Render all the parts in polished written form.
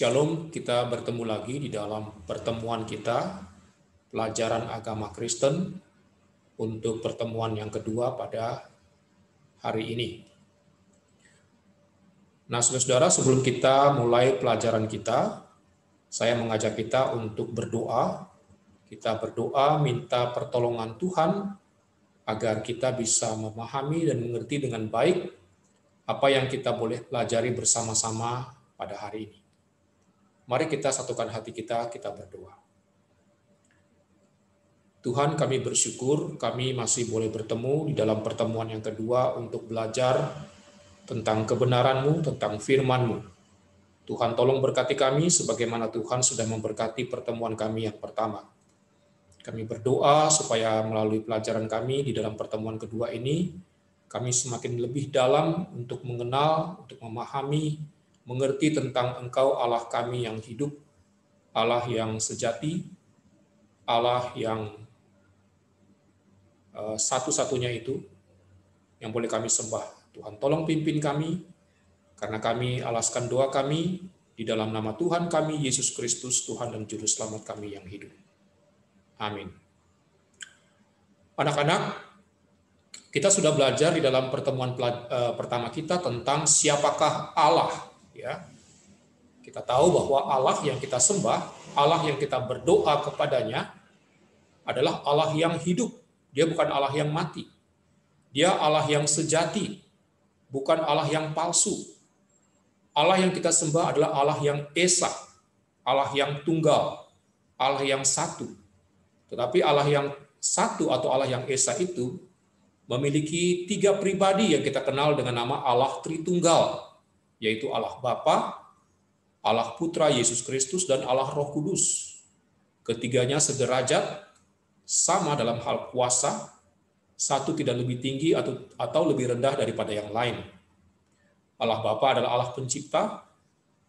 Shalom, kita bertemu lagi di dalam pertemuan kita, pelajaran agama Kristen, untuk pertemuan yang kedua pada hari ini. Nah, saudara-saudara, sebelum kita mulai pelajaran kita, saya mengajak kita untuk berdoa. Kita berdoa minta pertolongan Tuhan agar kita bisa memahami dan mengerti dengan baik apa yang kita boleh pelajari bersama-sama pada hari ini. Mari kita satukan hati kita berdoa. Tuhan, kami bersyukur kami masih boleh bertemu di dalam pertemuan yang kedua untuk belajar tentang kebenaran-Mu, tentang firman-Mu. Tuhan, tolong berkati kami sebagaimana Tuhan sudah memberkati pertemuan kami yang pertama. Kami berdoa supaya melalui pelajaran kami di dalam pertemuan kedua ini, kami semakin lebih dalam untuk mengenal, untuk memahami, mengerti tentang Engkau Allah kami yang hidup, Allah yang sejati, Allah yang satu-satunya itu yang boleh kami sembah. Tuhan, tolong pimpin kami, karena kami alaskan doa kami di dalam nama Tuhan kami, Yesus Kristus, Tuhan dan Juru Selamat kami yang hidup. Amin. Anak-anak, kita sudah belajar di dalam pertemuan pertama kita tentang siapakah Allah. Ya, kita tahu bahwa Allah yang kita sembah, Allah yang kita berdoa kepadanya adalah Allah yang hidup. Dia bukan Allah yang mati. Dia Allah yang sejati, bukan Allah yang palsu. Allah yang kita sembah adalah Allah yang esa, Allah yang tunggal, Allah yang satu. Tetapi Allah yang satu atau Allah yang esa itu memiliki tiga pribadi yang kita kenal dengan nama Allah Tritunggal, yaitu Allah Bapa, Allah Putra Yesus Kristus, dan Allah Roh Kudus. Ketiganya sederajat, sama dalam hal kuasa, satu tidak lebih tinggi atau lebih rendah daripada yang lain. Allah Bapa adalah Allah pencipta,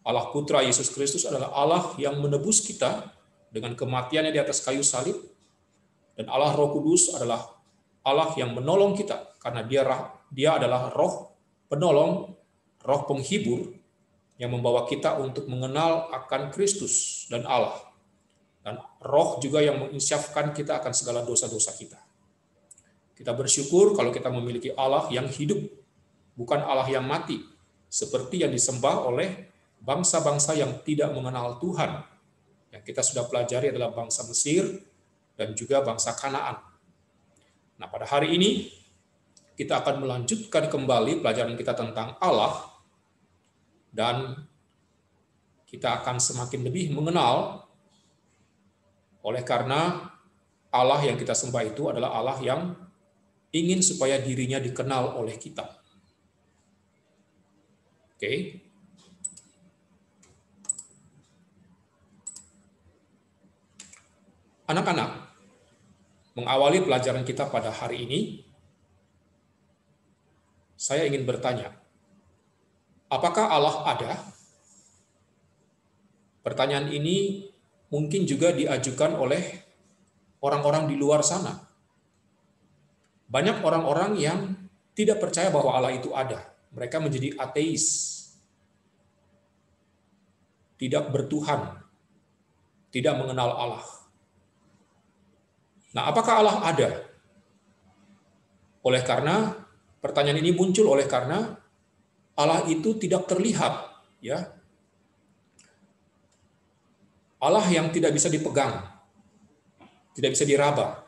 Allah Putra Yesus Kristus adalah Allah yang menebus kita dengan kematiannya di atas kayu salib, dan Allah Roh Kudus adalah Allah yang menolong kita, karena dia adalah Roh penolong, Roh penghibur yang membawa kita untuk mengenal akan Kristus dan Allah. Dan Roh juga yang menginsyafkan kita akan segala dosa-dosa kita. Kita bersyukur kalau kita memiliki Allah yang hidup, bukan Allah yang mati, seperti yang disembah oleh bangsa-bangsa yang tidak mengenal Tuhan. Yang kita sudah pelajari adalah bangsa Mesir dan juga bangsa Kanaan. Nah, pada hari ini kita akan melanjutkan kembali pelajaran kita tentang Allah, dan kita akan semakin lebih mengenal oleh karena Allah yang kita sembah itu adalah Allah yang ingin supaya dirinya dikenal oleh kita. Oke. Anak-anak, mengawali pelajaran kita pada hari ini, saya ingin bertanya, apakah Allah ada? Pertanyaan ini mungkin juga diajukan oleh orang-orang di luar sana. Banyak orang-orang yang tidak percaya bahwa Allah itu ada. Mereka menjadi ateis, tidak bertuhan, tidak mengenal Allah. Nah, apakah Allah ada? Oleh karena pertanyaan ini muncul oleh karena Allah itu tidak terlihat, ya. Allah yang tidak bisa dipegang, tidak bisa diraba.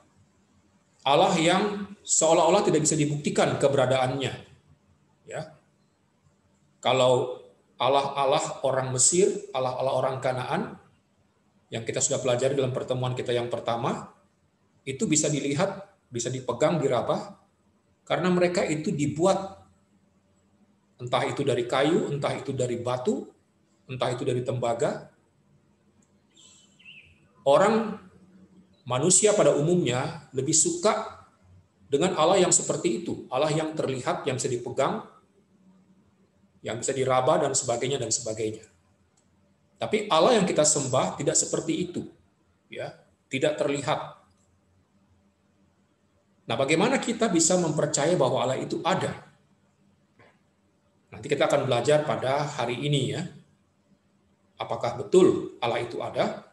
Allah yang seolah-olah tidak bisa dibuktikan keberadaannya, ya. Kalau Allah-Allah orang Mesir, Allah-Allah orang Kanaan yang kita sudah pelajari dalam pertemuan kita yang pertama, itu bisa dilihat, bisa dipegang, diraba, karena mereka itu dibuat entah itu dari kayu, entah itu dari batu, entah itu dari tembaga. Orang manusia pada umumnya lebih suka dengan Allah yang seperti itu, Allah yang terlihat, yang bisa dipegang, yang bisa diraba dan sebagainya dan sebagainya. Tapi Allah yang kita sembah tidak seperti itu, ya, tidak terlihat. Nah, bagaimana kita bisa mempercayai bahwa Allah itu ada? Nanti kita akan belajar pada hari ini, ya. Apakah betul Allah itu ada?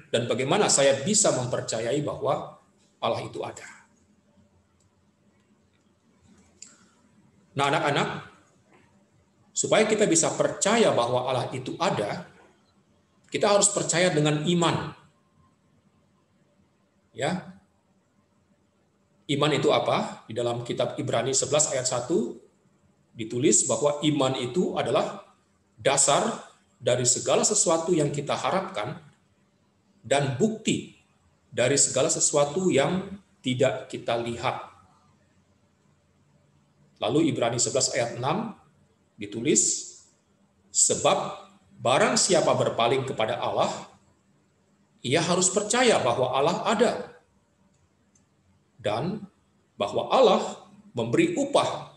Dan bagaimana saya bisa mempercayai bahwa Allah itu ada? Nah, anak-anak, supaya kita bisa percaya bahwa Allah itu ada, kita harus percaya dengan iman. Ya. Iman itu apa? Di dalam kitab Ibrani 11 ayat 1 ditulis bahwa iman itu adalah dasar dari segala sesuatu yang kita harapkan dan bukti dari segala sesuatu yang tidak kita lihat. Lalu Ibrani 11 ayat 6 ditulis, sebab barang siapa berpaling kepada Allah, ia harus percaya bahwa Allah ada dan bahwa Allah memberi upah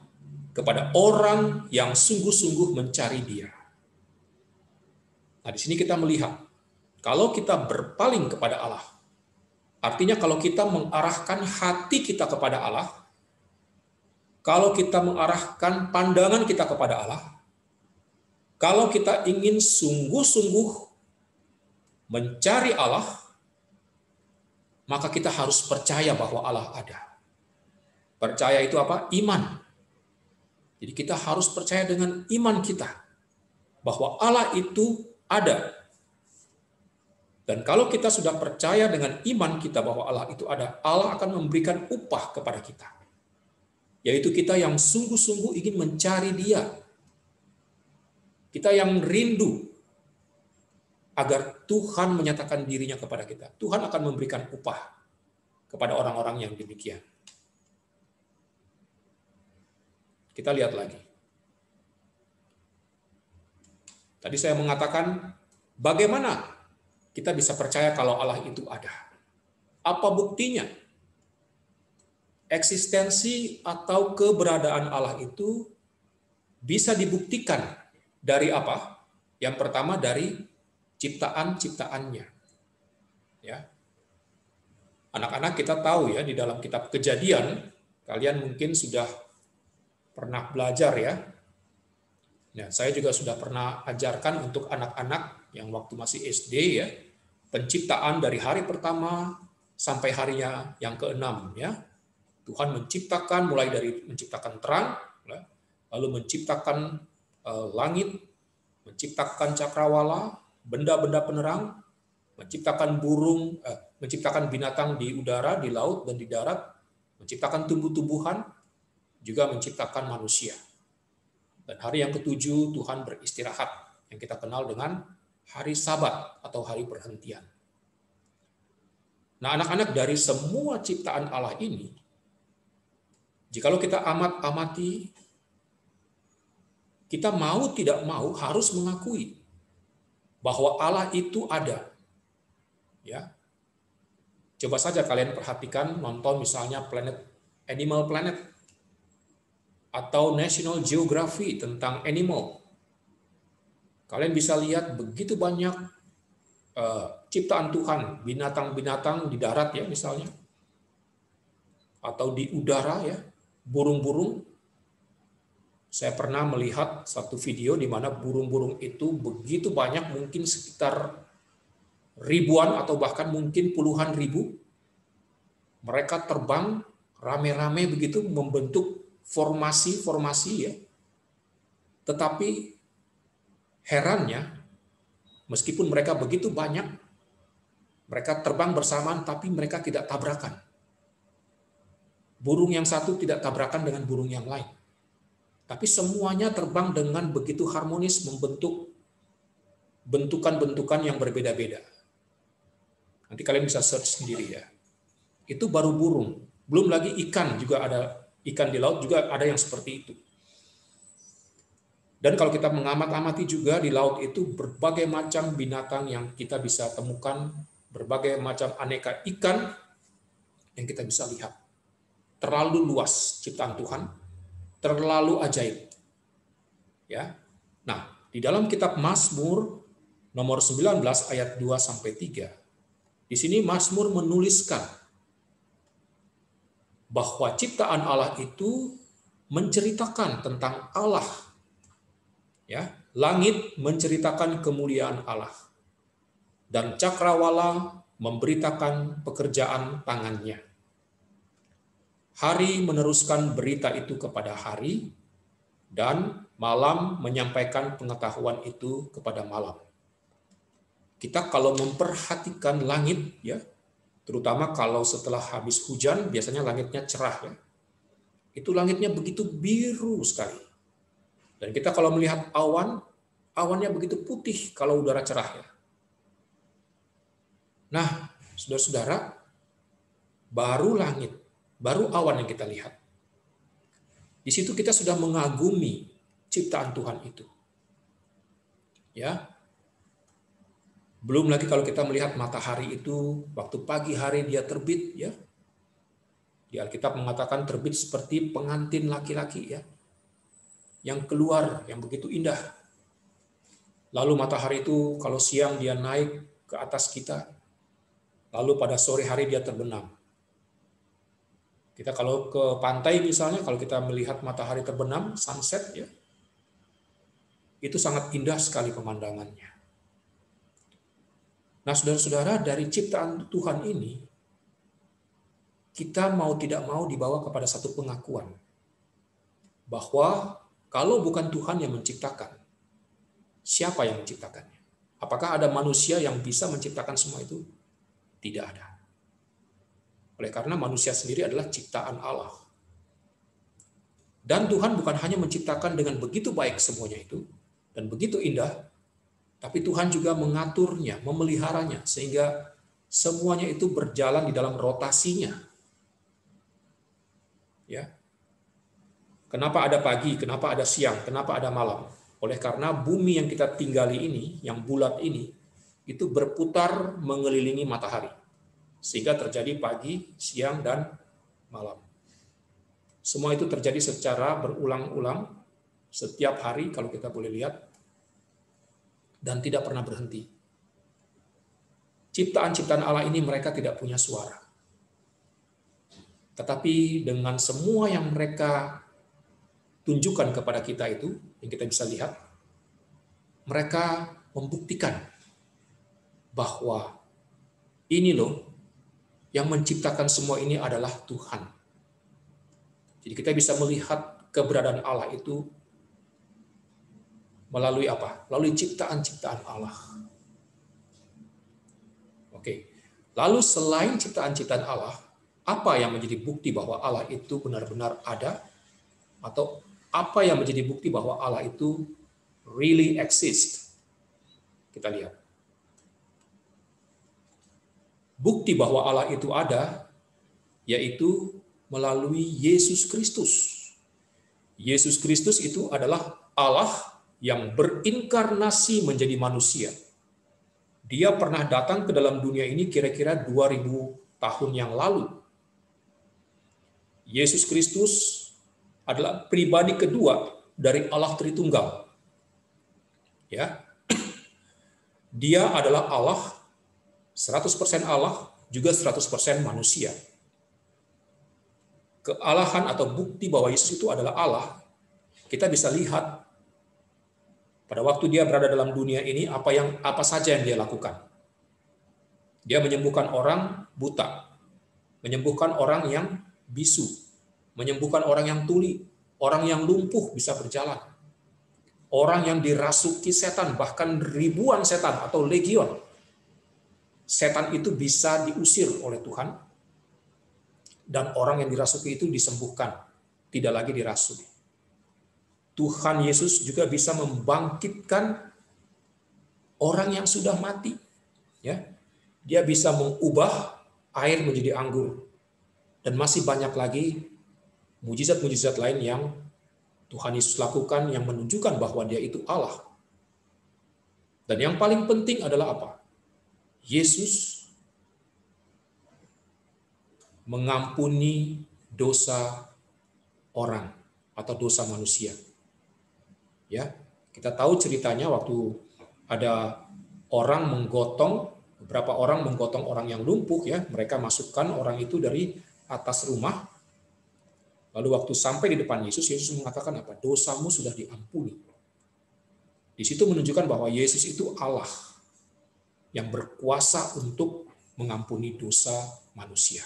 kepada orang yang sungguh-sungguh mencari Dia. Nah, di sini kita melihat, kalau kita berpaling kepada Allah, artinya kalau kita mengarahkan hati kita kepada Allah, kalau kita mengarahkan pandangan kita kepada Allah, kalau kita ingin sungguh-sungguh mencari Allah, maka kita harus percaya bahwa Allah ada. Percaya itu apa? Iman. Jadi kita harus percaya dengan iman kita bahwa Allah itu ada. Dan kalau kita sudah percaya dengan iman kita bahwa Allah itu ada, Allah akan memberikan upah kepada kita. Yaitu kita yang sungguh-sungguh ingin mencari Dia. Kita yang rindu agar Tuhan menyatakan dirinya kepada kita. Tuhan akan memberikan upah kepada orang-orang yang demikian. Kita lihat lagi. Tadi saya mengatakan, bagaimana kita bisa percaya kalau Allah itu ada? Apa buktinya? Eksistensi atau keberadaan Allah itu bisa dibuktikan dari apa? Yang pertama dari ciptaan-ciptaannya. Ya. Anak-anak kita tahu ya, di dalam kitab Kejadian, kalian mungkin sudah pernah belajar ya. Nah, saya juga sudah pernah ajarkan untuk anak-anak yang waktu masih SD ya, penciptaan dari hari pertama sampai harinya yang ke-6 ya. Tuhan menciptakan mulai dari menciptakan terang, lalu menciptakan langit, menciptakan cakrawala, benda-benda penerang, menciptakan burung, menciptakan binatang di udara, di laut dan di darat, menciptakan tumbuh-tumbuhan, juga menciptakan manusia. Dan hari yang ke-7 Tuhan beristirahat, yang kita kenal dengan hari Sabat atau hari perhentian. Nah, anak-anak, dari semua ciptaan Allah ini, jikalau kita amati, kita mau tidak mau harus mengakui bahwa Allah itu ada. Ya. Coba saja kalian perhatikan, nonton misalnya Animal Planet atau National Geography tentang animal. Kalian bisa lihat begitu banyak ciptaan Tuhan, binatang-binatang di darat ya misalnya, atau di udara ya, burung-burung. Saya pernah melihat satu video di mana burung-burung itu begitu banyak, mungkin sekitar ribuan atau bahkan mungkin puluhan ribu. Mereka terbang rame-rame begitu membentuk formasi-formasi ya. Tetapi herannya, meskipun mereka begitu banyak, mereka terbang bersamaan tapi mereka tidak tabrakan. Burung yang satu tidak tabrakan dengan burung yang lain. Tapi semuanya terbang dengan begitu harmonis, membentuk bentukan-bentukan yang berbeda-beda. Nanti kalian bisa search sendiri ya. Itu baru burung. Belum lagi ikan, juga ada ikan di laut juga ada yang seperti itu. Dan kalau kita mengamati juga di laut itu berbagai macam binatang yang kita bisa temukan, berbagai macam aneka ikan yang kita bisa lihat. Terlalu luas ciptaan Tuhan, terlalu ajaib. Ya. Nah, di dalam kitab Mazmur nomor 19 ayat 2 sampai 3, di sini Mazmur menuliskan bahwa ciptaan Allah itu menceritakan tentang Allah. Ya. Langit menceritakan kemuliaan Allah, dan cakrawala memberitakan pekerjaan tangannya. Hari meneruskan berita itu kepada hari, dan malam menyampaikan pengetahuan itu kepada malam. Kita kalau memperhatikan langit, ya, terutama kalau setelah habis hujan, biasanya langitnya cerah, ya. Itu langitnya begitu biru sekali. Dan kita kalau melihat awan, awannya begitu putih kalau udara cerah, ya. Nah, saudara-saudara, baru langit, baru awan yang kita lihat. Di situ kita sudah mengagumi ciptaan Tuhan itu. Ya. Belum lagi kalau kita melihat matahari itu, waktu pagi hari dia terbit, ya. Di Alkitab mengatakan terbit seperti pengantin laki-laki, ya, yang keluar, yang begitu indah. Lalu matahari itu kalau siang dia naik ke atas kita, lalu pada sore hari dia terbenam. Kita kalau ke pantai misalnya, kalau kita melihat matahari terbenam, sunset, ya, itu sangat indah sekali pemandangannya. Nah, saudara-saudara, dari ciptaan Tuhan ini, kita mau tidak mau dibawa kepada satu pengakuan bahwa kalau bukan Tuhan yang menciptakan, siapa yang menciptakannya? Apakah ada manusia yang bisa menciptakan semua itu? Tidak ada. Oleh karena manusia sendiri adalah ciptaan Allah. Dan Tuhan bukan hanya menciptakan dengan begitu baik semuanya itu, dan begitu indah, tapi Tuhan juga mengaturnya, memeliharanya, sehingga semuanya itu berjalan di dalam rotasinya. Ya. Kenapa ada pagi, kenapa ada siang, kenapa ada malam? Oleh karena bumi yang kita tinggali ini, yang bulat ini, itu berputar mengelilingi matahari. Sehingga terjadi pagi, siang, dan malam. Semua itu terjadi secara berulang-ulang, setiap hari kalau kita boleh lihat, dan tidak pernah berhenti. Ciptaan-ciptaan Allah ini mereka tidak punya suara. Tetapi dengan semua yang mereka tunjukkan kepada kita itu, yang kita bisa lihat, mereka membuktikan bahwa ini loh, yang menciptakan semua ini adalah Tuhan. Jadi kita bisa melihat keberadaan Allah itu melalui apa? Melalui ciptaan-ciptaan Allah. Oke. Lalu selain ciptaan-ciptaan Allah, apa yang menjadi bukti bahwa Allah itu benar-benar ada? Atau apa yang menjadi bukti bahwa Allah itu really exist? Kita lihat. Bukti bahwa Allah itu ada, yaitu melalui Yesus Kristus. Yesus Kristus itu adalah Allah yang berinkarnasi menjadi manusia. Dia pernah datang ke dalam dunia ini kira-kira 2000 tahun yang lalu. Yesus Kristus adalah pribadi kedua dari Allah Tritunggal. Ya. Dia adalah Allah, 100% Allah, juga 100% manusia. Kealahan atau bukti bahwa Yesus itu adalah Allah, kita bisa lihat pada waktu dia berada dalam dunia ini apa saja yang dia lakukan. Dia menyembuhkan orang buta, menyembuhkan orang yang bisu, menyembuhkan orang yang tuli, orang yang lumpuh bisa berjalan, orang yang dirasuki setan, bahkan ribuan setan atau legion. Setan itu bisa diusir oleh Tuhan, dan orang yang dirasuki itu disembuhkan, tidak lagi dirasuki. Tuhan Yesus juga bisa membangkitkan orang yang sudah mati. Ya, dia bisa mengubah air menjadi anggur, dan masih banyak lagi mujizat-mujizat lain yang Tuhan Yesus lakukan yang menunjukkan bahwa dia itu Allah. Dan yang paling penting adalah apa? Yesus mengampuni dosa orang atau dosa manusia. Ya, kita tahu ceritanya waktu ada orang beberapa orang menggotong orang yang lumpuh, ya, mereka masukkan orang itu dari atas rumah. Lalu waktu sampai di depan Yesus, Yesus mengatakan apa? Dosamu sudah diampuni. Di situ menunjukkan bahwa Yesus itu Allah yang berkuasa untuk mengampuni dosa manusia.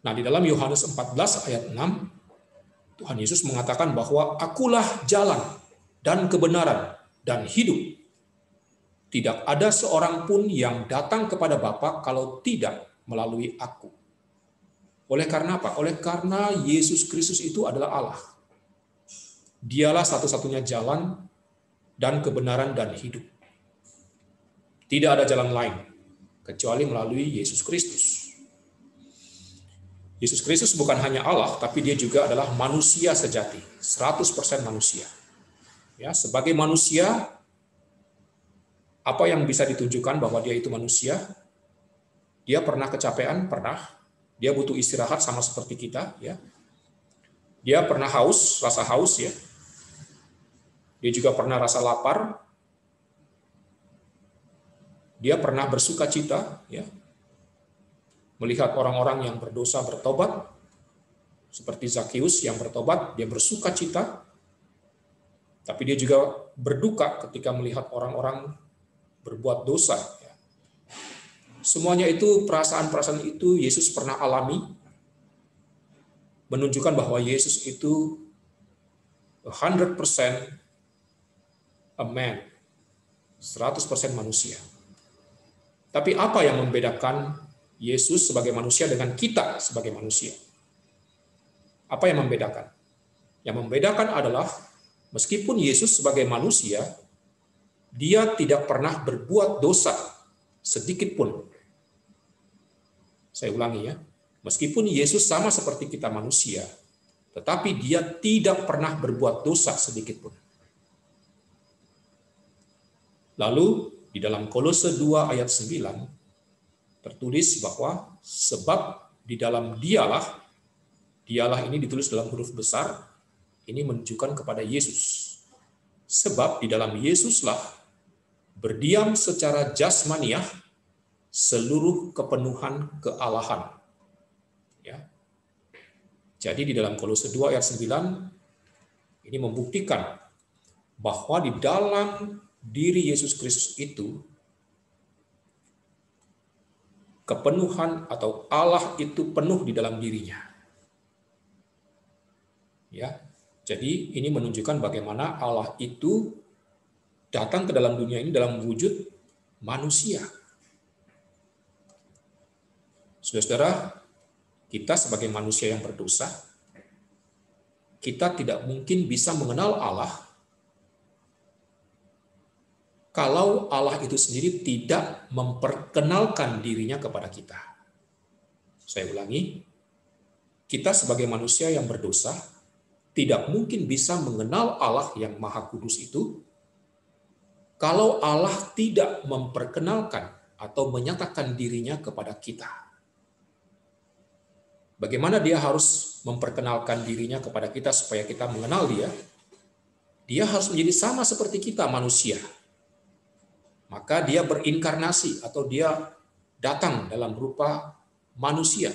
Nah, di dalam Yohanes 14 ayat 6, Tuhan Yesus mengatakan bahwa akulah jalan dan kebenaran dan hidup. Tidak ada seorang pun yang datang kepada Bapa kalau tidak melalui aku. Oleh karena apa? Oleh karena Yesus Kristus itu adalah Allah. Dialah satu-satunya jalan dan kebenaran dan hidup. Tidak ada jalan lain kecuali melalui Yesus Kristus. Yesus Kristus bukan hanya Allah, tapi dia juga adalah manusia sejati, 100% manusia. Ya, sebagai manusia, apa yang bisa ditunjukkan bahwa dia itu manusia? Dia pernah kecapean, pernah. Dia butuh istirahat sama seperti kita, ya. Dia pernah haus, rasa haus, ya. Dia juga pernah rasa lapar. Dia pernah bersuka cita, ya. Melihat orang-orang yang berdosa bertobat, seperti Zakius yang bertobat, dia bersuka cita, tapi dia juga berduka ketika melihat orang-orang berbuat dosa. Semuanya itu, perasaan-perasaan itu Yesus pernah alami, menunjukkan bahwa Yesus itu 100% a man, 100% manusia. Tapi apa yang membedakan Yesus sebagai manusia dengan kita sebagai manusia? Apa yang membedakan? Yang membedakan adalah meskipun Yesus sebagai manusia, dia tidak pernah berbuat dosa sedikit pun. Saya ulangi ya, meskipun Yesus sama seperti kita manusia, tetapi dia tidak pernah berbuat dosa sedikit pun. Lalu di dalam Kolose 2 ayat 9, tertulis bahwa sebab di dalam dialah ini ditulis dalam huruf besar, ini menunjukkan kepada Yesus. Sebab di dalam Yesuslah berdiam secara jasmaniah seluruh kepenuhan kealahan. Ya. Jadi di dalam Kolose 2 ayat 9 ini membuktikan bahwa di dalam diri Yesus Kristus itu kepenuhan atau Allah itu penuh di dalam dirinya. Ya. Jadi ini menunjukkan bagaimana Allah itu datang ke dalam dunia ini dalam wujud manusia. Saudara-saudara, kita sebagai manusia yang berdosa, kita tidak mungkin bisa mengenal Allah kalau Allah itu sendiri tidak memperkenalkan dirinya kepada kita. Saya ulangi, kita sebagai manusia yang berdosa tidak mungkin bisa mengenal Allah yang Maha Kudus itu kalau Allah tidak memperkenalkan atau menyatakan dirinya kepada kita. Bagaimana dia harus memperkenalkan dirinya kepada kita supaya kita mengenal dia? Dia harus menjadi sama seperti kita manusia. Maka dia berinkarnasi atau dia datang dalam rupa manusia,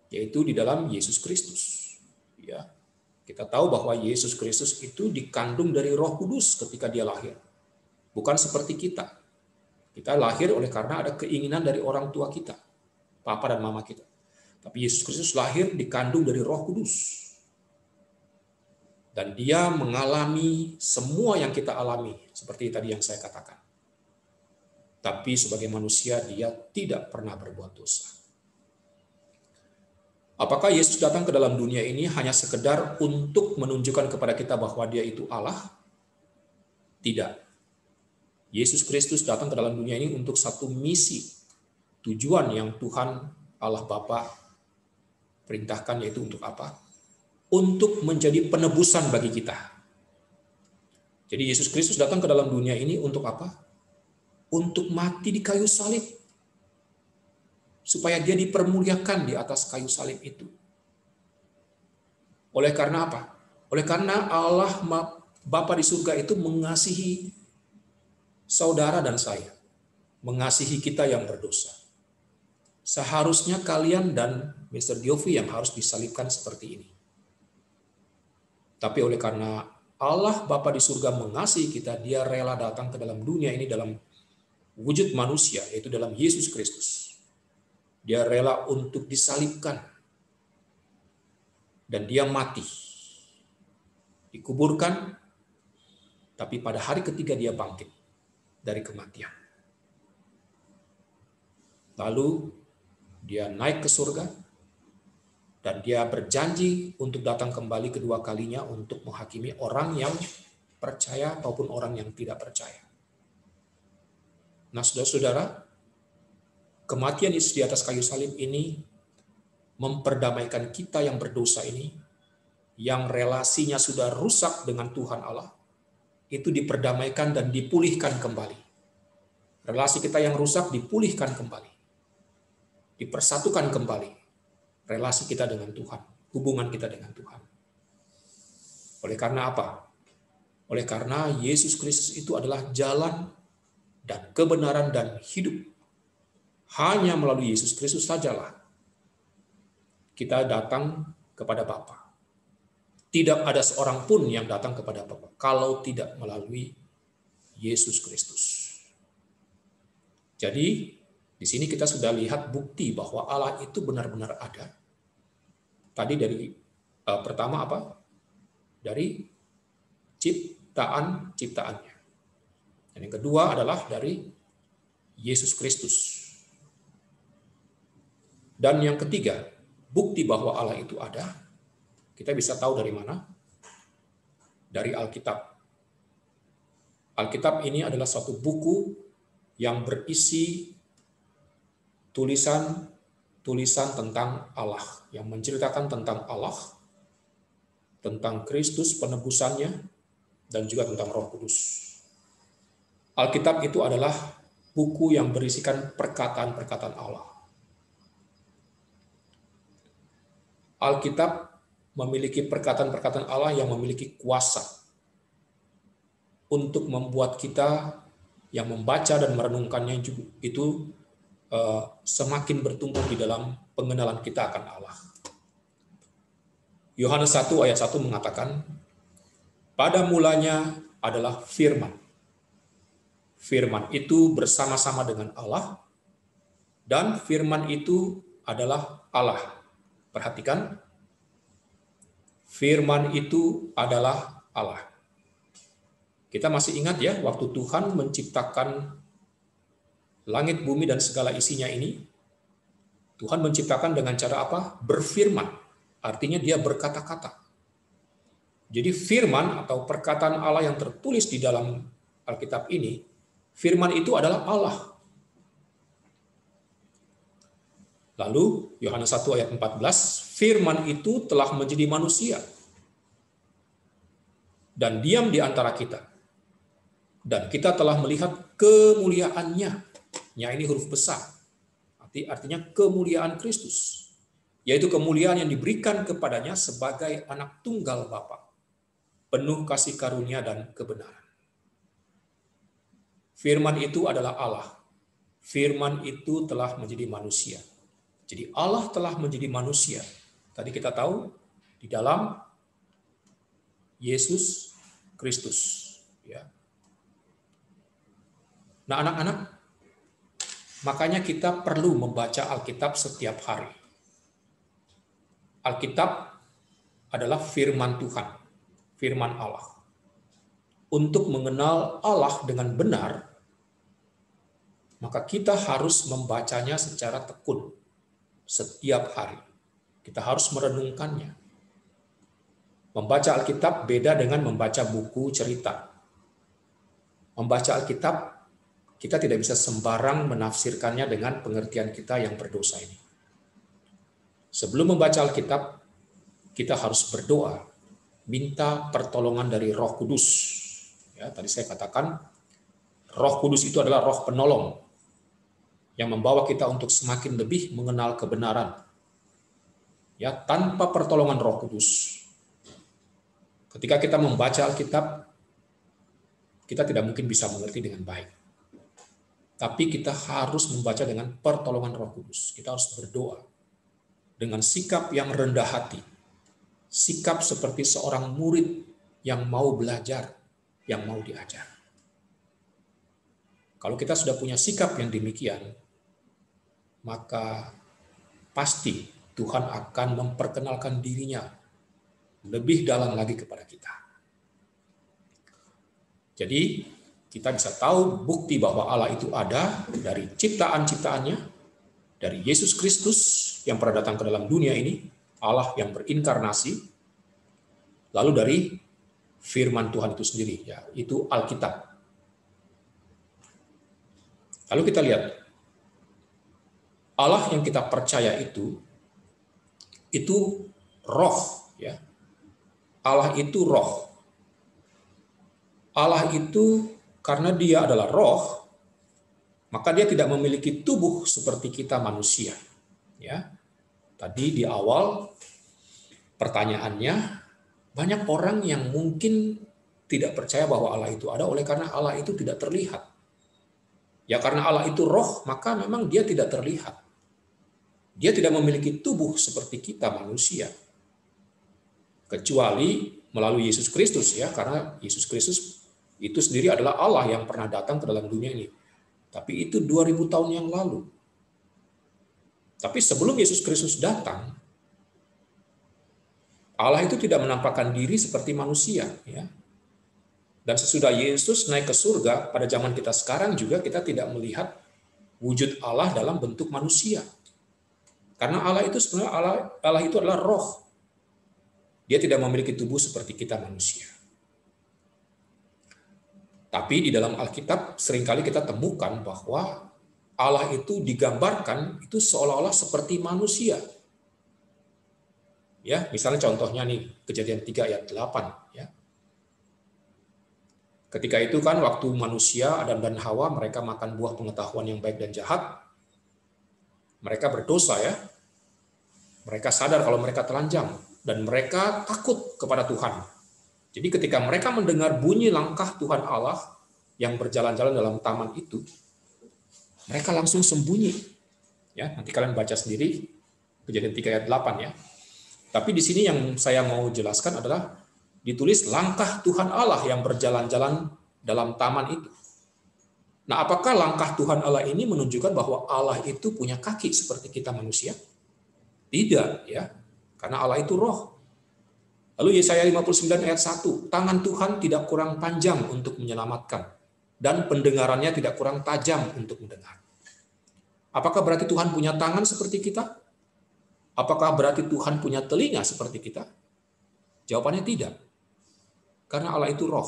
yaitu di dalam Yesus Kristus. Ya, kita tahu bahwa Yesus Kristus itu dikandung dari Roh Kudus ketika dia lahir. Bukan seperti kita. Kita lahir oleh karena ada keinginan dari orang tua kita, papa dan mama kita. Tapi Yesus Kristus lahir dikandung dari Roh Kudus. Dan dia mengalami semua yang kita alami, seperti tadi yang saya katakan. Tapi sebagai manusia dia tidak pernah berbuat dosa. Apakah Yesus datang ke dalam dunia ini hanya sekedar untuk menunjukkan kepada kita bahwa dia itu Allah? Tidak. Yesus Kristus datang ke dalam dunia ini untuk satu misi, tujuan yang Tuhan Allah Bapa perintahkan, yaitu untuk apa? Untuk menjadi penebusan bagi kita. Jadi Yesus Kristus datang ke dalam dunia ini untuk apa? Untuk mati di kayu salib. Supaya dia dipermuliakan di atas kayu salib itu. Oleh karena apa? Oleh karena Allah Bapa di surga itu mengasihi saudara dan saya. Mengasihi kita yang berdosa. Seharusnya kalian dan Mr. Giovi yang harus disalibkan seperti ini. Tapi oleh karena Allah Bapa di surga mengasihi kita, dia rela datang ke dalam dunia ini dalam wujud manusia, yaitu dalam Yesus Kristus. Dia rela untuk disalibkan, dan dia mati, dikuburkan, tapi pada hari ketiga dia bangkit dari kematian. Lalu dia naik ke surga, dan dia berjanji untuk datang kembali kedua kalinya untuk menghakimi orang yang percaya maupun orang yang tidak percaya. Nah, saudara-saudara, kematian Yesus di atas kayu salib ini memperdamaikan kita yang berdosa ini, yang relasinya sudah rusak dengan Tuhan Allah, itu diperdamaikan dan dipulihkan kembali. Relasi kita yang rusak dipulihkan kembali, dipersatukan kembali relasi kita dengan Tuhan, hubungan kita dengan Tuhan. Oleh karena apa? Oleh karena Yesus Kristus itu adalah jalan dan kebenaran dan hidup. Hanya melalui Yesus Kristus sajalah kita datang kepada Bapa. Tidak ada seorang pun yang datang kepada Bapa kalau tidak melalui Yesus Kristus. Jadi, di sini kita sudah lihat bukti bahwa Allah itu benar-benar ada. Tadi dari pertama apa? Dari ciptaannya. Dan yang kedua adalah dari Yesus Kristus. Dan yang ketiga, bukti bahwa Allah itu ada, kita bisa tahu dari mana? Dari Alkitab. Alkitab ini adalah suatu buku yang berisi tulisan tentang Allah, yang menceritakan tentang Allah, tentang Kristus penebusannya, dan juga tentang Roh Kudus. Alkitab itu adalah buku yang berisikan perkataan-perkataan Allah. Alkitab memiliki perkataan-perkataan Allah yang memiliki kuasa untuk membuat kita yang membaca dan merenungkannya itu semakin bertumbuh di dalam pengenalan kita akan Allah. Yohanes 1 ayat 1 mengatakan, pada mulanya adalah firman. Firman itu bersama-sama dengan Allah, dan firman itu adalah Allah. Perhatikan, firman itu adalah Allah. Kita masih ingat ya, waktu Tuhan menciptakan langit, bumi, dan segala isinya ini, Tuhan menciptakan dengan cara apa? Berfirman. Artinya dia berkata-kata. Jadi firman atau perkataan Allah yang tertulis di dalam Alkitab ini, firman itu adalah Allah. Lalu Yohanes 1 ayat 14, firman itu telah menjadi manusia dan diam di antara kita. Dan kita telah melihat kemuliaannya. Nya ini huruf besar. Artinya kemuliaan Kristus. Yaitu kemuliaan yang diberikan kepadanya sebagai anak tunggal Bapa, penuh kasih karunia dan kebenaran. Firman itu adalah Allah. Firman itu telah menjadi manusia. Jadi Allah telah menjadi manusia. Tadi kita tahu di dalam Yesus Kristus. Ya. Nah, anak-anak, makanya kita perlu membaca Alkitab setiap hari. Alkitab adalah firman Tuhan, firman Allah. Untuk mengenal Allah dengan benar, maka kita harus membacanya secara tekun setiap hari. Kita harus merenungkannya. Membaca Alkitab beda dengan membaca buku cerita. Membaca Alkitab, kita tidak bisa sembarang menafsirkannya dengan pengertian kita yang berdosa ini. Sebelum membaca Alkitab, kita harus berdoa, minta pertolongan dari Roh Kudus. Ya, tadi saya katakan, Roh Kudus itu adalah roh penolong yang membawa kita untuk semakin lebih mengenal kebenaran. Ya, tanpa pertolongan Roh Kudus, ketika kita membaca Alkitab, kita tidak mungkin bisa mengerti dengan baik. Tapi kita harus membaca dengan pertolongan Roh Kudus. Kita harus berdoa dengan sikap yang rendah hati. Sikap seperti seorang murid yang mau belajar, yang mau diajar. Kalau kita sudah punya sikap yang demikian, maka pasti Tuhan akan memperkenalkan dirinya lebih dalam lagi kepada kita. Jadi kita bisa tahu bukti bahwa Allah itu ada dari ciptaan-ciptaannya, dari Yesus Kristus yang pernah datang ke dalam dunia ini, Allah yang berinkarnasi, lalu dari firman Tuhan itu sendiri, yaitu Alkitab. Lalu kita lihat, Allah yang kita percaya itu roh, ya. Allah itu roh. Allah itu karena dia adalah roh, maka dia tidak memiliki tubuh seperti kita manusia. Ya, tadi di awal pertanyaannya, banyak orang yang mungkin tidak percaya bahwa Allah itu ada oleh karena Allah itu tidak terlihat. Ya karena Allah itu roh, maka memang dia tidak terlihat. Dia tidak memiliki tubuh seperti kita manusia. Kecuali melalui Yesus Kristus, ya, karena Yesus Kristus itu sendiri adalah Allah yang pernah datang ke dalam dunia ini. Tapi itu 2000 tahun yang lalu. Tapi sebelum Yesus Kristus datang, Allah itu tidak menampakkan diri seperti manusia, ya. Dan sesudah Yesus naik ke surga, pada zaman kita sekarang juga kita tidak melihat wujud Allah dalam bentuk manusia. Karena Allah itu sebenarnya Allah itu adalah roh. Dia tidak memiliki tubuh seperti kita manusia. Tapi di dalam Alkitab seringkali kita temukan bahwa Allah itu digambarkan itu seolah-olah seperti manusia. Ya, misalnya contohnya nih, Kejadian 3 ayat 8, ya. Ketika itu kan waktu manusia Adam dan Hawa mereka makan buah pengetahuan yang baik dan jahat, mereka berdosa, ya. Mereka sadar kalau mereka telanjang dan mereka takut kepada Tuhan. Jadi ketika mereka mendengar bunyi langkah Tuhan Allah yang berjalan-jalan dalam taman itu, mereka langsung sembunyi. Ya, nanti kalian baca sendiri Kejadian 3 ayat 8, ya. Tapi di sini yang saya mau jelaskan adalah ditulis langkah Tuhan Allah yang berjalan-jalan dalam taman itu. Nah, apakah langkah Tuhan Allah ini menunjukkan bahwa Allah itu punya kaki seperti kita manusia? Tidak, ya. Karena Allah itu roh. Lalu Yesaya 59 ayat 1, tangan Tuhan tidak kurang panjang untuk menyelamatkan, dan pendengarannya tidak kurang tajam untuk mendengar. Apakah berarti Tuhan punya tangan seperti kita? Apakah berarti Tuhan punya telinga seperti kita? Jawabannya tidak. Karena Allah itu roh.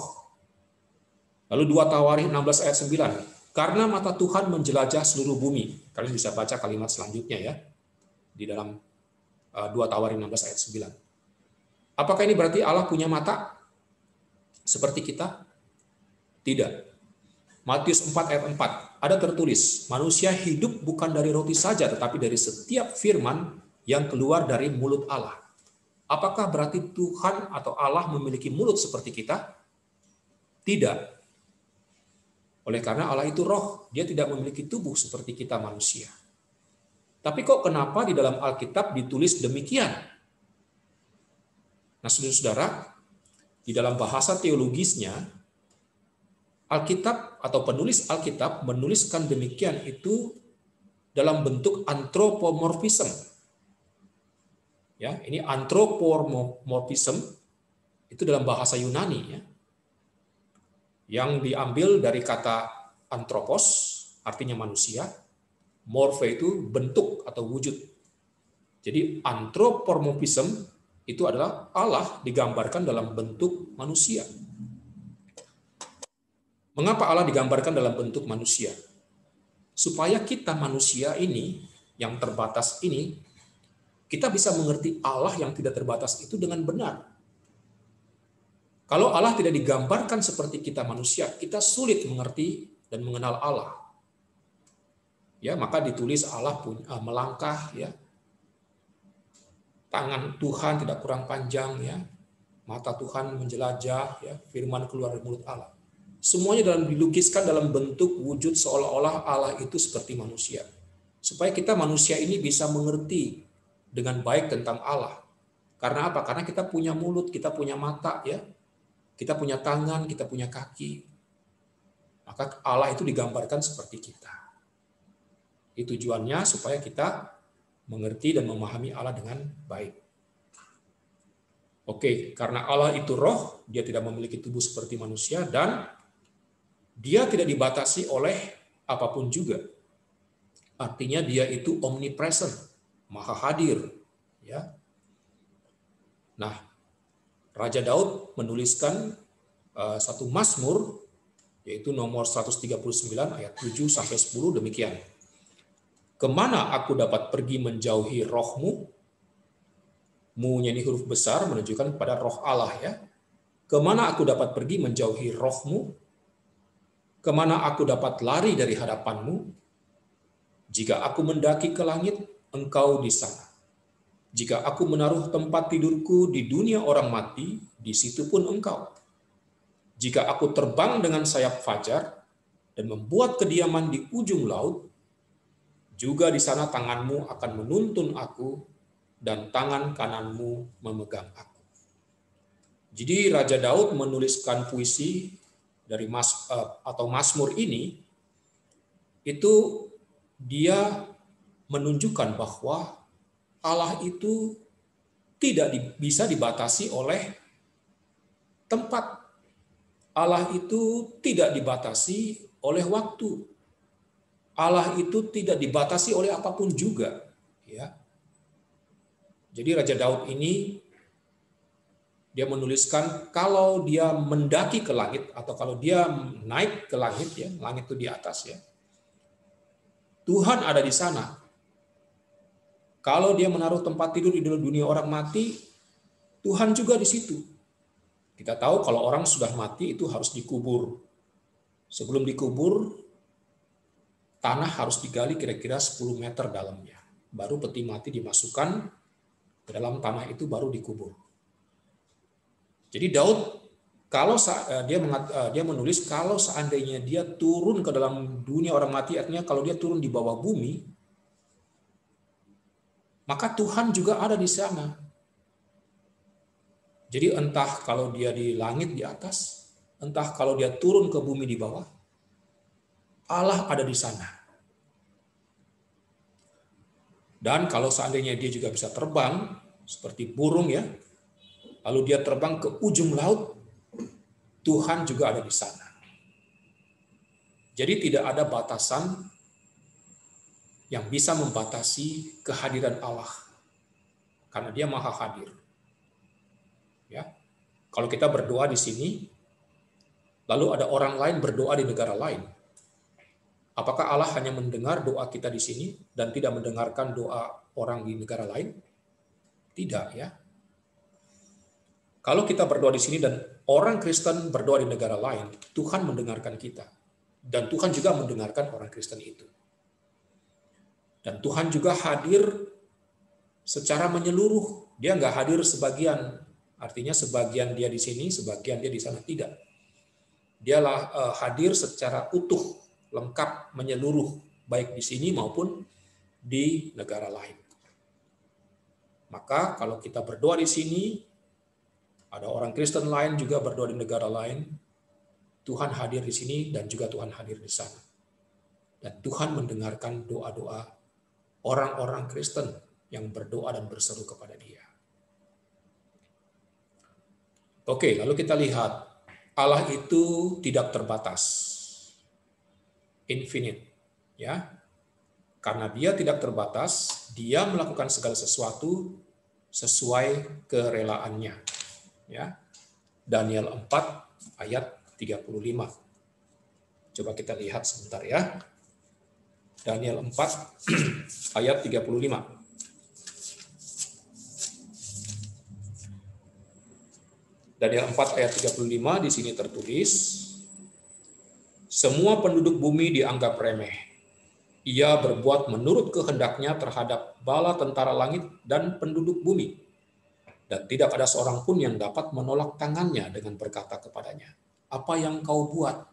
Lalu 2 Tawarikh 16 ayat 9, karena mata Tuhan menjelajah seluruh bumi. Kalian bisa baca kalimat selanjutnya, ya, di dalam 2 Tawarikh 16 ayat 9. Apakah ini berarti Allah punya mata seperti kita? Tidak. Matius 4 ayat 4, ada tertulis, manusia hidup bukan dari roti saja, tetapi dari setiap firman yang keluar dari mulut Allah. Apakah berarti Tuhan atau Allah memiliki mulut seperti kita? Tidak. Oleh karena Allah itu roh, dia tidak memiliki tubuh seperti kita manusia. Tapi kok kenapa di dalam Alkitab ditulis demikian? Nah, saudara-saudara, di dalam bahasa teologisnya, Alkitab atau penulis Alkitab menuliskan demikian itu dalam bentuk anthropomorphism. Ya, ini anthropomorphism itu dalam bahasa Yunani, ya, yang diambil dari kata anthropos, artinya manusia, morphe itu bentuk atau wujud. Jadi anthropomorphism itu adalah Allah digambarkan dalam bentuk manusia. Mengapa Allah digambarkan dalam bentuk manusia? Supaya kita manusia ini, yang terbatas ini, kita bisa mengerti Allah yang tidak terbatas itu dengan benar. Kalau Allah tidak digambarkan seperti kita manusia, kita sulit mengerti dan mengenal Allah. Ya, maka ditulis Allah melangkah, ya. Tangan Tuhan tidak kurang panjang, ya. Mata Tuhan menjelajah, ya. Firman keluar dari mulut Allah. Semuanya dilukiskan dalam bentuk wujud seolah-olah Allah itu seperti manusia. Supaya kita manusia ini bisa mengerti dengan baik tentang Allah. Karena apa? Karena kita punya mulut, kita punya mata, ya. Kita punya tangan, kita punya kaki. Maka Allah itu digambarkan seperti kita. Itu tujuannya supaya kita mengerti dan memahami Allah dengan baik. Oke, karena Allah itu roh, dia tidak memiliki tubuh seperti manusia, dan dia tidak dibatasi oleh apapun juga. Artinya dia itu omnipresent, maha hadir. Ya. Nah, Raja Daud menuliskan satu mazmur, yaitu nomor 139 ayat 7 sampai 10 demikian. Kemana aku dapat pergi menjauhi rohmu? Mu-nya ini huruf besar menunjukkan kepada roh Allah ya. Kemana aku dapat pergi menjauhi rohmu? Kemana aku dapat lari dari hadapanmu? Jika aku mendaki ke langit, engkau di sana. Jika aku menaruh tempat tidurku di dunia orang mati, di situ pun engkau. Jika aku terbang dengan sayap fajar dan membuat kediaman di ujung laut, juga di sana tanganmu akan menuntun aku dan tangan kananmu memegang aku. Jadi Raja Daud menuliskan puisi dari Mazmur ini, itu dia menunjukkan bahwa Allah itu tidak bisa dibatasi oleh tempat. Allah itu tidak dibatasi oleh waktu. Allah itu tidak dibatasi oleh apapun juga. Ya. Jadi Raja Daud ini dia menuliskan kalau dia mendaki ke langit atau kalau dia naik ke langit ya, langit itu di atas ya. Tuhan ada di sana. Kalau dia menaruh tempat tidur di dunia orang mati, Tuhan juga di situ. Kita tahu kalau orang sudah mati itu harus dikubur. Sebelum dikubur, tanah harus digali kira-kira 10 meter dalamnya. Baru peti mati dimasukkan ke dalam tanah itu baru dikubur. Jadi Daud kalau dia menulis kalau seandainya dia turun ke dalam dunia orang mati, artinya kalau dia turun di bawah bumi, maka Tuhan juga ada di sana. Jadi entah kalau dia di langit di atas, entah kalau dia turun ke bumi di bawah, Allah ada di sana. Dan kalau seandainya dia juga bisa terbang seperti burung ya, lalu dia terbang ke ujung laut, Tuhan juga ada di sana. Jadi tidak ada batasan yang bisa membatasi kehadiran Allah, karena Dia Maha Hadir. Ya, kalau kita berdoa di sini, lalu ada orang lain berdoa di negara lain, apakah Allah hanya mendengar doa kita di sini dan tidak mendengarkan doa orang di negara lain? Tidak ya. Kalau kita berdoa di sini dan orang Kristen berdoa di negara lain, Tuhan mendengarkan kita. Dan Tuhan juga mendengarkan orang Kristen itu. Dan Tuhan juga hadir secara menyeluruh. Dia nggak hadir sebagian. Artinya sebagian dia di sini, sebagian dia di sana. Tidak. Dialah hadir secara utuh, lengkap, menyeluruh. Baik di sini maupun di negara lain. Maka kalau kita berdoa di sini, ada orang Kristen lain juga berdoa di negara lain, Tuhan hadir di sini dan juga Tuhan hadir di sana. Dan Tuhan mendengarkan doa-doa orang-orang Kristen yang berdoa dan berseru kepada Dia. Oke, lalu kita lihat Allah itu tidak terbatas. Infinite, ya. Karena Dia tidak terbatas, Dia melakukan segala sesuatu sesuai kerelaannya. Ya. Daniel 4 ayat 35. Coba kita lihat sebentar ya. Daniel 4 ayat 35. Daniel 4 ayat 35 di sini tertulis, semua penduduk bumi dianggap remeh. Ia berbuat menurut kehendaknya terhadap bala tentara langit dan penduduk bumi. Dan tidak ada seorang pun yang dapat menolak tangannya dengan berkata kepadanya, apa yang kau buat?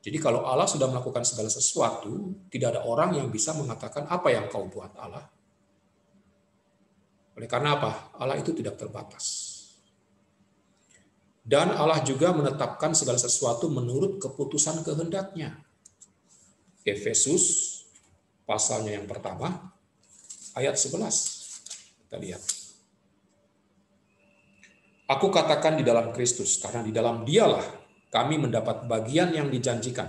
Jadi kalau Allah sudah melakukan segala sesuatu, tidak ada orang yang bisa mengatakan apa yang kau buat Allah. Oleh karena apa? Allah itu tidak terbatas. Dan Allah juga menetapkan segala sesuatu menurut keputusan kehendak-Nya. Efesus pasalnya yang pertama, ayat 11. Kita lihat. Aku katakan di dalam Kristus, karena di dalam Dialah kami mendapat bagian yang dijanjikan.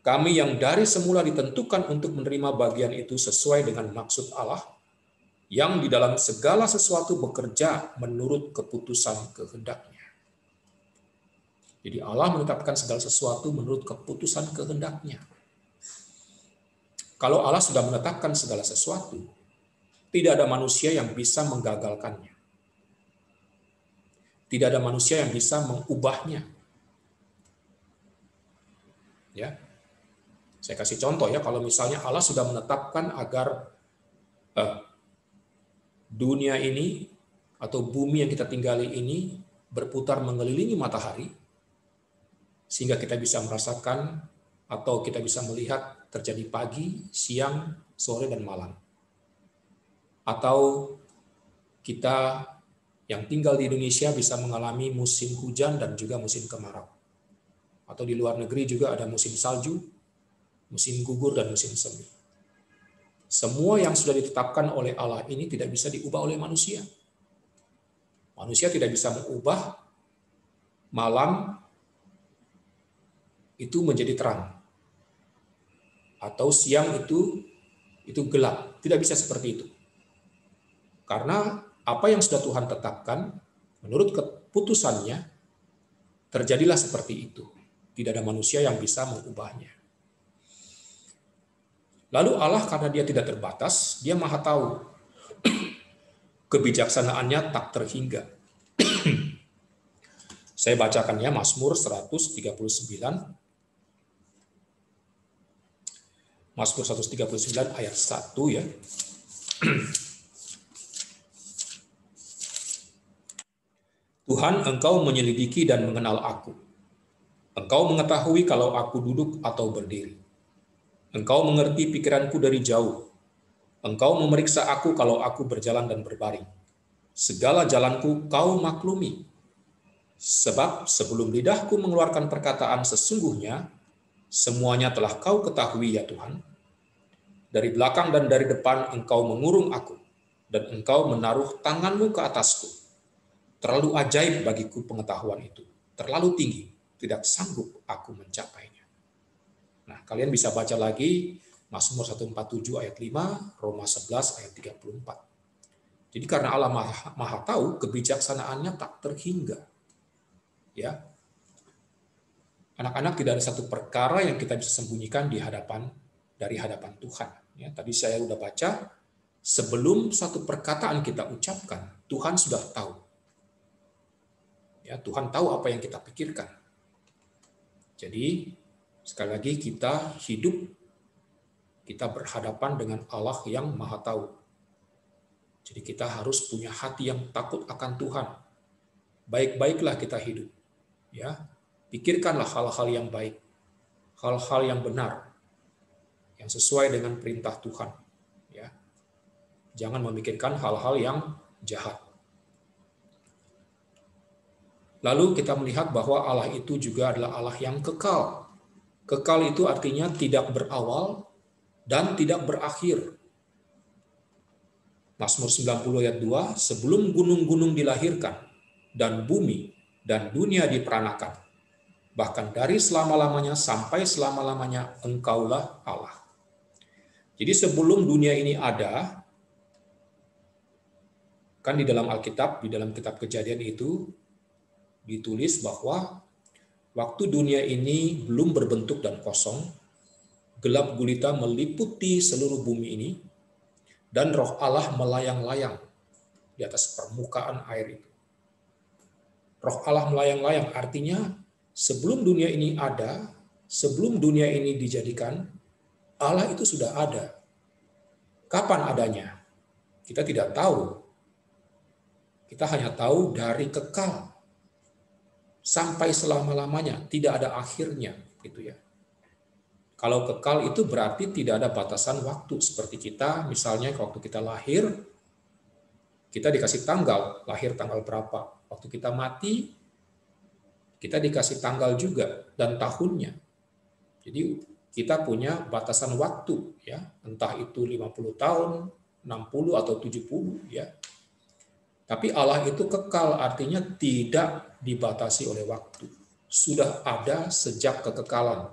Kami yang dari semula ditentukan untuk menerima bagian itu sesuai dengan maksud Allah, yang di dalam segala sesuatu bekerja menurut keputusan kehendak-Nya. Jadi Allah menetapkan segala sesuatu menurut keputusan kehendak-Nya. Kalau Allah sudah menetapkan segala sesuatu, tidak ada manusia yang bisa menggagalkannya. Tidak ada manusia yang bisa mengubahnya. Ya, saya kasih contoh ya, kalau misalnya Allah sudah menetapkan agar dunia ini atau bumi yang kita tinggali ini berputar mengelilingi matahari, sehingga kita bisa merasakan atau kita bisa melihat terjadi pagi, siang, sore, dan malam. Atau kita yang tinggal di Indonesia bisa mengalami musim hujan dan juga musim kemarau. Atau di luar negeri juga ada musim salju, musim gugur, dan musim semi. Semua yang sudah ditetapkan oleh Allah ini tidak bisa diubah oleh manusia. Manusia tidak bisa mengubah malam itu menjadi terang. Atau siang itu gelap. Tidak bisa seperti itu. Karena apa yang sudah Tuhan tetapkan, menurut keputusannya, terjadilah seperti itu. Tidak ada manusia yang bisa mengubahnya. Lalu Allah, karena Dia tidak terbatas, Dia Maha Tahu. Kebijaksanaannya tak terhingga. Saya bacakan ya, Mazmur 139. Mazmur 139 ayat 1 ya. Tuhan, Engkau menyelidiki dan mengenal aku. Engkau mengetahui kalau aku duduk atau berdiri. Engkau mengerti pikiranku dari jauh. Engkau memeriksa aku kalau aku berjalan dan berbaring. Segala jalanku Kau maklumi. Sebab sebelum lidahku mengeluarkan perkataan sesungguhnya, semuanya telah Kau ketahui ya Tuhan. Dari belakang dan dari depan Engkau mengurung aku, dan Engkau menaruh tangan-Mu ke atasku. Terlalu ajaib bagiku pengetahuan itu. Terlalu tinggi, tidak sanggup aku mencapainya. Nah, kalian bisa baca lagi Mazmur 147 ayat 5, Roma 11 ayat 34. Jadi karena Allah maha tahu, kebijaksanaannya tak terhingga. Ya. Anak-anak, tidak ada satu perkara yang kita bisa sembunyikan dari hadapan Tuhan. Ya, tadi saya sudah baca, sebelum satu perkataan kita ucapkan, Tuhan sudah tahu. Ya, Tuhan tahu apa yang kita pikirkan. Jadi sekali lagi kita hidup, kita berhadapan dengan Allah yang Maha Tahu. Jadi kita harus punya hati yang takut akan Tuhan. Baik-baiklah kita hidup. Ya, pikirkanlah hal-hal yang baik, hal-hal yang benar, yang sesuai dengan perintah Tuhan. Ya, jangan memikirkan hal-hal yang jahat. Lalu kita melihat bahwa Allah itu juga adalah Allah yang kekal. Kekal itu artinya tidak berawal dan tidak berakhir. Mazmur 90 ayat 2, sebelum gunung-gunung dilahirkan dan bumi dan dunia diperanakan, bahkan dari selama-lamanya sampai selama-lamanya Engkaulah Allah. Jadi sebelum dunia ini ada, kan di dalam Alkitab, di dalam kitab Kejadian itu ditulis bahwa waktu dunia ini belum berbentuk dan kosong, gelap gulita meliputi seluruh bumi ini, dan Roh Allah melayang-layang di atas permukaan air itu. Roh Allah melayang-layang artinya sebelum dunia ini ada, sebelum dunia ini dijadikan, Allah itu sudah ada. Kapan adanya? Kita tidak tahu. Kita hanya tahu dari kekal. Sampai selama-lamanya, tidak ada akhirnya, gitu ya. Kalau kekal itu berarti tidak ada batasan waktu, seperti kita, misalnya waktu kita lahir, kita dikasih tanggal, lahir tanggal berapa. Waktu kita mati, Kita dikasih tanggal juga dan tahunnya. Jadi kita punya batasan waktu, ya, entah itu 50 tahun, 60 atau 70, ya. Tapi Allah itu kekal, artinya tidak dibatasi oleh waktu. Sudah ada sejak kekekalan.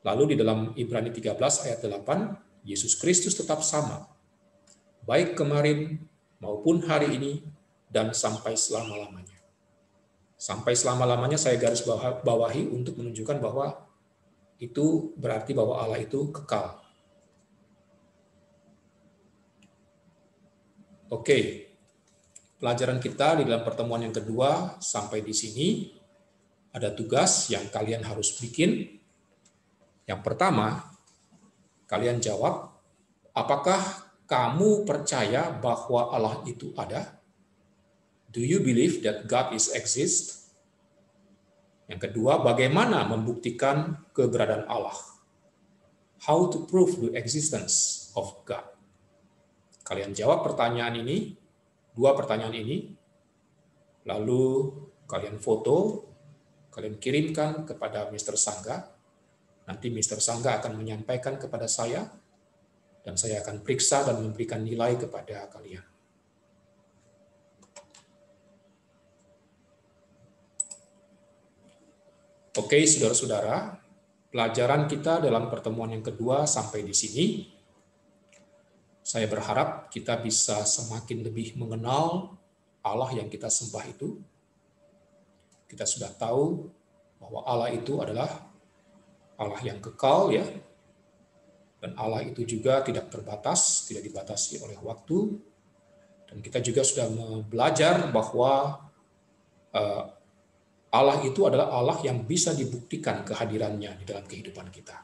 Lalu di dalam Ibrani 13 ayat 8, Yesus Kristus tetap sama, baik kemarin maupun hari ini dan sampai selama-lamanya. Sampai selama-lamanya saya garis bawahi untuk menunjukkan bahwa itu berarti bahwa Allah itu kekal. Oke, pelajaran kita di dalam pertemuan yang kedua sampai di sini. Ada tugas yang kalian harus bikin. Yang pertama, kalian jawab, apakah kamu percaya bahwa Allah itu ada? Do you believe that God is exist? Yang kedua, bagaimana membuktikan keberadaan Allah? How to prove the existence of God? Kalian jawab pertanyaan ini, dua pertanyaan ini, lalu kalian foto, kalian kirimkan kepada Mr. Sangga. Nanti Mr. Sangga akan menyampaikan kepada saya, dan saya akan periksa dan memberikan nilai kepada kalian. Oke, saudara-saudara, pelajaran kita dalam pertemuan yang kedua sampai di sini. Saya berharap kita bisa semakin lebih mengenal Allah yang kita sembah itu. Kita sudah tahu bahwa Allah itu adalah Allah yang kekal, ya. Dan Allah itu juga tidak terbatas, tidak dibatasi oleh waktu. Dan kita juga sudah belajar bahwa Allah itu adalah Allah yang bisa dibuktikan kehadirannya di dalam kehidupan kita.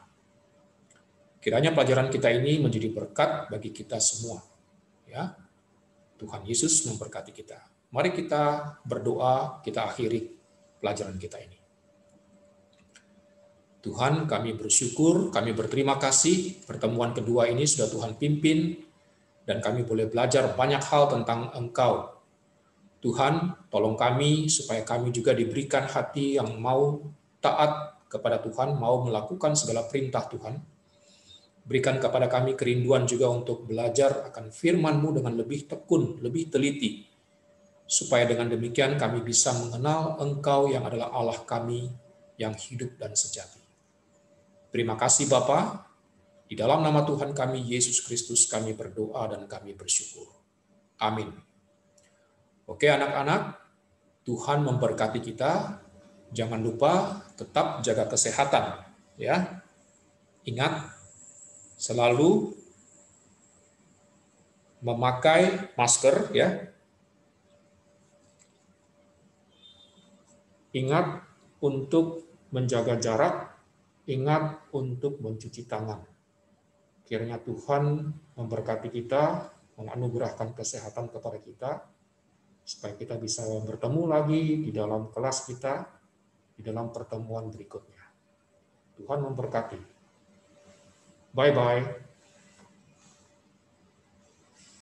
Kiranya pelajaran kita ini menjadi berkat bagi kita semua. Ya, Tuhan Yesus memberkati kita. Mari kita berdoa, kita akhiri pelajaran kita ini. Tuhan, kami bersyukur, kami berterima kasih pertemuan kedua ini sudah Tuhan pimpin, dan kami boleh belajar banyak hal tentang Engkau. Tuhan, tolong kami supaya kami juga diberikan hati yang mau taat kepada Tuhan, mau melakukan segala perintah Tuhan. Berikan kepada kami kerinduan juga untuk belajar akan firman-Mu dengan lebih tekun, lebih teliti, supaya dengan demikian kami bisa mengenal Engkau yang adalah Allah kami yang hidup dan sejati. Terima kasih Bapa. Di dalam nama Tuhan kami, Yesus Kristus, kami berdoa dan kami bersyukur. Amin. Oke anak-anak, Tuhan memberkati kita. Jangan lupa tetap jaga kesehatan. Ya, ingat, selalu memakai masker. Ya, ingat untuk menjaga jarak. Ingat untuk mencuci tangan. Kiranya Tuhan memberkati kita, menganugerahkan kesehatan kepada kita, supaya kita bisa bertemu lagi di dalam kelas kita, di dalam pertemuan berikutnya. Tuhan memberkati. Bye-bye.